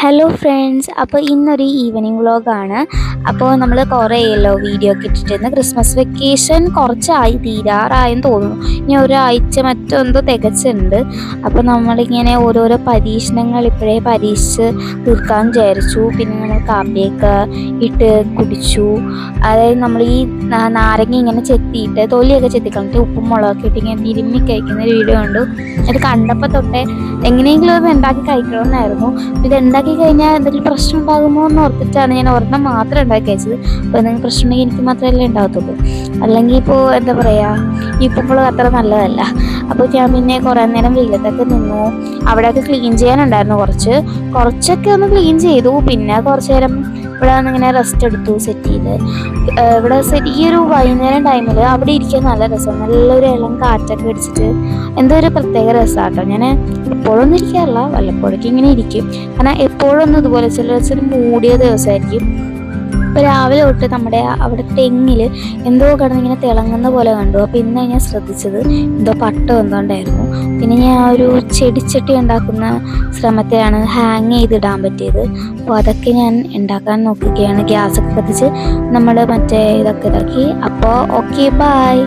Hello friends, അപ്പോൾ ഇന്നൊരു evening വ്ളോഗാണ്. അപ്പോൾ നമ്മൾ കുറേയല്ലോ വീഡിയോ ഒക്കെ ഇട്ടിട്ട് ക്രിസ്മസ് വെക്കേഷൻ കുറച്ചായി തീരാറായെന്ന് തോന്നുന്നു. ഇനി ഒരാഴ്ച മറ്റെന്തോ തികച്ചുണ്ട്. അപ്പോൾ നമ്മളിങ്ങനെ ഓരോരോ പരീക്ഷണങ്ങൾ ഇപ്പോഴേ പരീക്ഷിച്ച് തീർക്കാൻ വിചാരിച്ചു. പിന്നെ നമ്മൾ കാപ്പിയൊക്കെ ഇട്ട് കുടിച്ചു. അതായത് നമ്മൾ ഈ നാരങ്ങ ഇങ്ങനെ ചെത്തിയിട്ട് തൊലിയൊക്കെ ചെത്തിക്കളഞ്ഞിട്ട് ഉപ്പും മുളകൊക്കെ ഇട്ട് ഇങ്ങനെ തിരുമ്മി കഴിക്കുന്ന ഒരു വീഡിയോ കണ്ടു. അത് കണ്ടപ്പോൾ തൊട്ടേ എങ്ങനെയെങ്കിലും അത് ഉണ്ടാക്കി കഴിക്കണമെന്നായിരുന്നു. ഇത് ഉണ്ടാക്കി കഴിഞ്ഞാൽ എന്തെങ്കിലും പ്രശ്നം ഉണ്ടാകുമോ എന്ന് ഓർത്തിട്ടാണ് ഞാൻ ഒരെണ്ണം മാത്രം ഉണ്ടാക്കി കഴിച്ചത്. അപ്പോൾ എന്തെങ്കിലും പ്രശ്നം ഉണ്ടെങ്കിൽ എനിക്ക് മാത്രമല്ലേ ഉണ്ടാകത്തുള്ളൂ. അല്ലെങ്കിൽ ഇപ്പോൾ എന്താ പറയുക, ഇപ്പോൾ അത്ര നല്ലതല്ല. അപ്പോൾ ഞാൻ പിന്നെ കുറേ നേരം വെയിലത്തൊക്കെ നിന്നു. അവിടെയൊക്കെ ക്ലീൻ ചെയ്യാനുണ്ടായിരുന്നു. കുറച്ചൊക്കെ ഒന്ന് ക്ലീൻ ചെയ്തു. പിന്നെ കുറച്ച് നേരം ഇവിടെ വന്നിങ്ങനെ റെസ്റ്റ് എടുത്തു, സെറ്റ് ചെയ്ത്. ഇവിടെ ഈ ഒരു വൈകുന്നേരം ടൈമിൽ അവിടെ ഇരിക്കാൻ നല്ല രസമാണ്. നല്ലൊരു ഇളം കാറ്റൊക്കെ അടിച്ചിട്ട് എന്തോ ഒരു പ്രത്യേക രസമാട്ടോ. ഞാൻ എപ്പോഴൊന്നും ഇരിക്കാറില്ല, വല്ലപ്പോഴേക്കും ഇങ്ങനെ ഇരിക്കും. കാരണം എപ്പോഴൊന്നും ഇതുപോലെ ചില മൂടിയ ദിവസമായിരിക്കും. ഇപ്പോൾ രാവിലെ തൊട്ട് നമ്മുടെ അവിടെ തെങ്ങിൽ എന്തോ കിടന്നിങ്ങനെ തിളങ്ങുന്ന പോലെ കണ്ടു. അപ്പോൾ ഇന്ന് ഞാൻ ശ്രദ്ധിച്ചത് എന്തോ പട്ടം എന്തുകൊണ്ടായിരുന്നു. പിന്നെ ഞാൻ ഒരു ചെടിച്ചട്ടി ഉണ്ടാക്കുന്ന ശ്രമത്തിലാണ് ഹാങ് ചെയ്തിടാൻ പറ്റിയത്. അപ്പോൾ അതൊക്കെ ഞാൻ ഉണ്ടാക്കാൻ നോക്കുകയാണ്. ഗ്യാസൊക്കെ കത്തിച്ച് നമ്മൾ മറ്റേ ഇതൊക്കെ ഇതാക്കി. അപ്പോൾ ഓക്കെ, ബൈ.